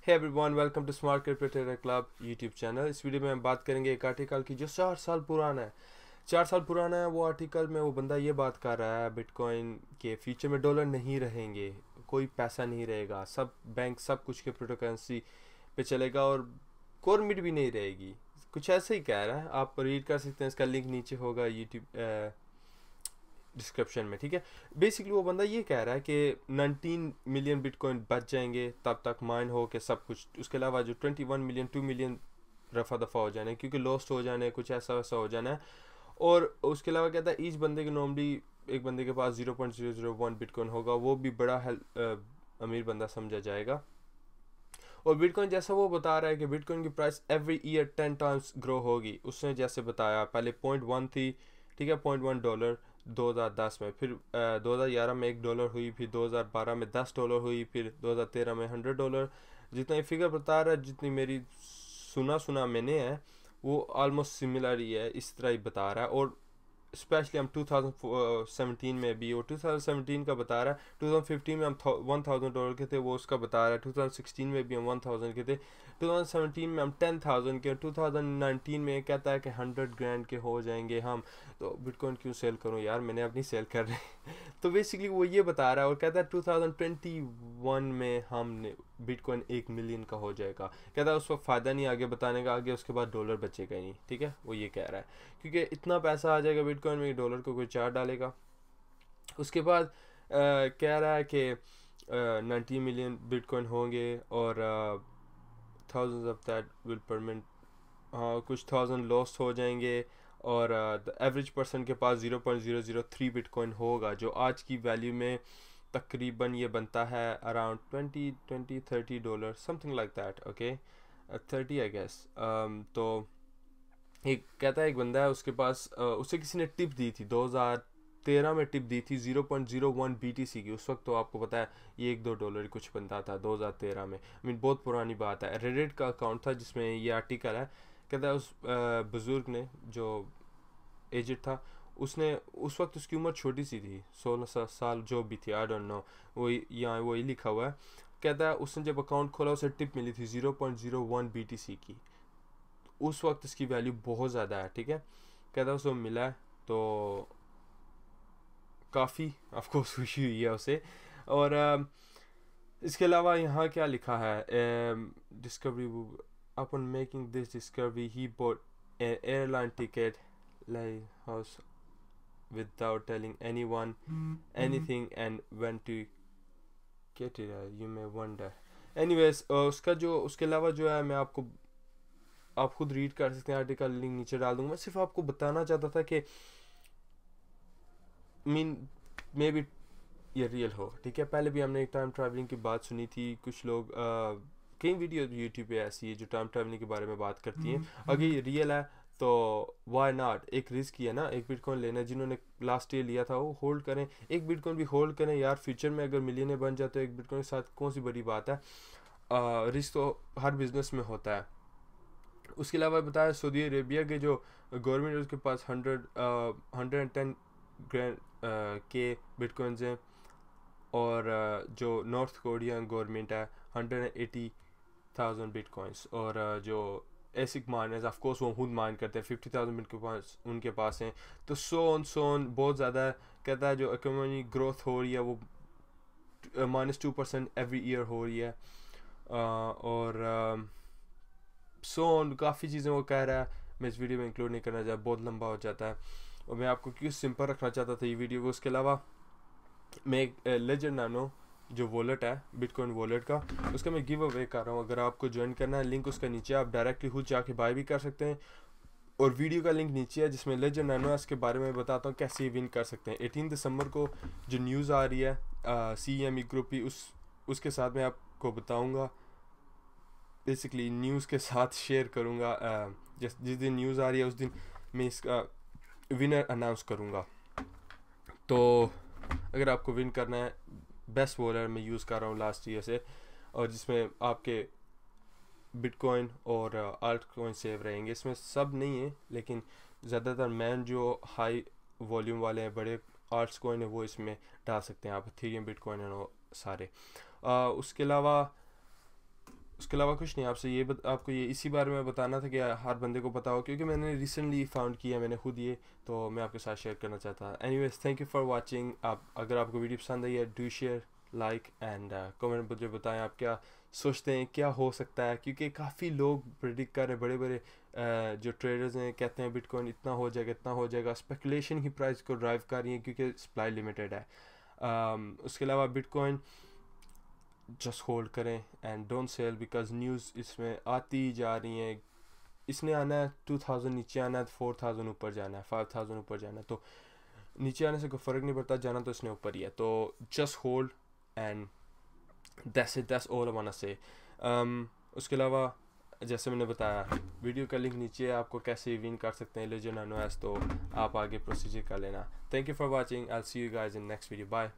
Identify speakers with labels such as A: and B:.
A: Hey everyone, welcome to smart crypto trader club YouTube channel. इस video में हम बात करेंगे एक आर्टिकल की जो 4 साल पुराना है। 4 साल पुराना है वो आर्टिकल में वो बंदा ये बात कर रहा है बिटकॉइन के फ्यूचर में डॉलर नहीं रहेंगे, कोई पैसा नहीं रहेगा, सब बैंक सब कुछ के क्रिप्टो करेंसी पे चलेगा और गवर्नमेंट भी नहीं रहेगी। कुछ ऐसे ही कह रहा है, आप रीड कर सकते हैं, इसका लिंक नीचे होगा यूट्यूब डिस्क्रिप्शन में। ठीक है, बेसिकली वो बंदा ये कह रहा है कि 19 मिलियन बिटकॉइन बच जाएंगे तब तक माइन हो के सब कुछ। उसके अलावा जो 21 मिलियन 2 मिलियन रफा दफा हो जाने क्योंकि लॉस्ट हो जाने, कुछ ऐसा वैसा हो जाना है। और उसके अलावा कहता है ईच बंदे के नॉर्मली एक बंदे के पास 0.001 बिटकॉइन होगा, वो भी बड़ा अमीर बंदा समझा जाएगा। और बिटकॉइन जैसा वो बता रहा है कि बिटकॉइन की price every year 10 times grow होगी। उसने जैसे बताया पहले 0.1 थी, ठीक है, $0.1 2010 में, फिर 2011 में $1 हुई, फिर 2012 में $10 हुई, फिर 2013 में $100। जितना ये फिगर बता रहा है, जितनी मेरी सुना मैंने है, वो ऑलमोस्ट सिमिलर ही है, इस तरह ही बता रहा है। और स्पेशली हम 2017 में भी, वो 2017 का बता रहा है, 2015 में हम $1000 के थे, वो उसका बता रहा है। 2016 में भी हम 1000 के थे, 2017 में हम 10,000 के, 2019 में कहता है कि 100 ग्रैंड के हो जाएंगे हम। तो बिटकॉइन क्यों सेल करूं यार, मैंने अपनी सेल कर रहे तो बेसिकली वो ये बता रहा है और कहता है 2021 में हमने बिटकॉइन 1 मिलियन का हो जाएगा। कहता है उस वक्त फ़ायदा नहीं आगे बताने का, आगे उसके बाद डॉलर बचेगा ही नहीं। ठीक है, वो ये कह रहा है क्योंकि इतना पैसा आ जाएगा बिटकॉइन में, डॉलर को कोई चार्ज डालेगा। उसके बाद कह रहा है कि 90 मिलियन बिटकॉइन होंगे और thousands of that will permanent, हाँ कुछ 1000 लॉस्ट हो जाएंगे। और द एवरेज पर्सन के पास 0.003 बिटकॉइन होगा, जो आज की वैल्यू में तकरीबन ये बनता है around $20-30 something like that. Okay, 30 I guess. तो एक कहता है एक बंदा है, उसके पास उसे किसी ने टिप दी थी 2013 में, टिप दी थी 0.01 BTC की। उस वक्त तो आपको पता है ये $1-2 कुछ बनता था 2013 में। बहुत पुरानी बात है। रेडिट का अकाउंट था जिसमें ये आर्टिकल है। कहता है उस बुज़ुर्ग ने, जो एजेड था, उसने उस वक्त उसकी उम्र छोटी सी थी, 16 साल जो भी थी, आई डोंट नो, वही यहाँ वही लिखा हुआ है। कहता है उसने जब अकाउंट खोला उसे टिप मिली थी 0.01 BTC की। उस वक्त इसकी वैल्यू बहुत ज़्यादा है। ठीक है, कहता है उसे मिला है तो काफ़ी ऑफकोर्स खुशी हुई है उसे। और इसके अलावा यहाँ क्या लिखा है, discovery upon making this discovery he boat N airline ticket like house without telling anyone anything and went to get it, you may wonder। anyways, उसके अलावा जो है, मैं आपको, आप खुद रीड कर सकते हैं, आर्टिकल लिंक नीचे डाल दूंगा। मैं सिर्फ आपको बताना चाहता था कि मे बी ये रियल हो। ठीक है, पहले भी हमने एक टाइम ट्रैवलिंग की बात सुनी थी। कुछ लोग कई वीडियो यूट्यूब पे ऐसी है जो टाइम ट्रैवलिंग के बारे में बात करती हैं। अगर ये रियल है तो वाई नॉट, एक रिस्क ही है ना, एक बिटकॉइन लेना। जिन्होंने लास्ट ईयर लिया था वो होल्ड करें, एक बिटकॉइन भी होल्ड करें यार। फ्यूचर में अगर मिलियनर बन जाते हो एक बिटकॉइन के साथ, कौन सी बड़ी बात है। रिस्क तो हर बिजनेस में होता है। उसके अलावा बताया सऊदी अरेबिया के जो गवर्नमेंट है उसके पास 110 ग्रैंड के बिटकॉइंस हैं। और जो नॉर्थ कोरियन गवर्नमेंट है 180,000 बिटकॉइंस। और जो एसिक माइनर्स ऑफ कोर्स वो खुद माइन करते हैं, 50,000 उनके पास हैं। तो सोन बहुत ज़्यादा है। कहता है जो इकोनॉमी ग्रोथ हो रही है वो -2% एवरी ईयर हो रही है। और काफ़ी चीज़ें वो कह रहा है, मैं इस वीडियो में इंक्लूड नहीं करना चाहता, बहुत लंबा हो जाता है और मैं आपको क्यों सिंपल रखना चाहता था ये वीडियो को। उसके अलावा मैं एक लेजर नानो जो वॉलेट है बिटकॉइन वॉलेट का, उसका मैं गिव अवे कर रहा हूँ। अगर आपको ज्वाइन करना है, लिंक उसका नीचे, आप डायरेक्टली खुद जाके बाय भी कर सकते हैं। और वीडियो का लिंक नीचे है जिसमें लेजर नानो है, इसके बारे में बताता हूँ कैसे विन कर सकते हैं। 18 दिसंबर को जो न्यूज़ आ रही है CME ग्रुप की, उसके साथ मैं आपको बताऊँगा। बेसिकली न्यूज़ के साथ शेयर करूँगा। जिस दिन न्यूज़ आ रही है उस दिन मैं इसका विनर अनाउंस करूँगा। तो अगर आपको विन करना है, बेस्ट वॉलेट मैं यूज़ कर रहा हूँ लास्ट ईयर से, और जिसमें आपके बिटकॉइन और आल्ट कॉइन सेव रहेंगे। इसमें सब नहीं है लेकिन ज़्यादातर मैन जो हाई वॉल्यूम वाले हैं, बड़े आल्ट कॉइन है, वो इसमें डाल सकते हैं आप, इथेरियम, बिटकॉइन और सारे। उसके उसके अलावा कुछ नहीं, आपसे ये आपको ये इसी बारे में बताना था कि हर बंदे को पता हो, क्योंकि मैंने रिसेंटली फाउंड किया, मैंने खुद ये, तो मैं आपके साथ शेयर करना चाहता। Anyways, thank you for watching. आप अगर आपको वीडियो पसंद आई है, do share, like and comment मुझे बताएं आप क्या सोचते हैं क्या हो सकता है, क्योंकि काफ़ी लोग प्रेडिक्ट कर रहे हैं, बड़े बड़े जो ट्रेडर्स हैं कहते हैं बिटकॉइन इतना हो जाएगा इतना हो जाएगा। स्पेकुलेशन ही प्राइस को ड्राइव कर रही है क्योंकि सप्लाई लिमिटेड है। उसके अलावा बिटकॉइन जस्ट होल्ड करें and don't sell, because news इसमें आती जा रही हैं। इसने आना है 2000 नीचे आना है, 4000 ऊपर जाना है, 5000 ऊपर जाना है, तो नीचे आने से कोई फ़र्क नहीं पड़ता, जाना तो इसने ऊपर ही है। तो just hold and that's all I want to say. उसके अलावा जैसे मैंने बताया, वीडियो का लिंक नीचे है, आपको कैसे विन कर सकते हैं लेजेंड नानो एस, तो आप आगे प्रोसीजर कर लेना। Thank you for watching, I will see you guys in next video, bye.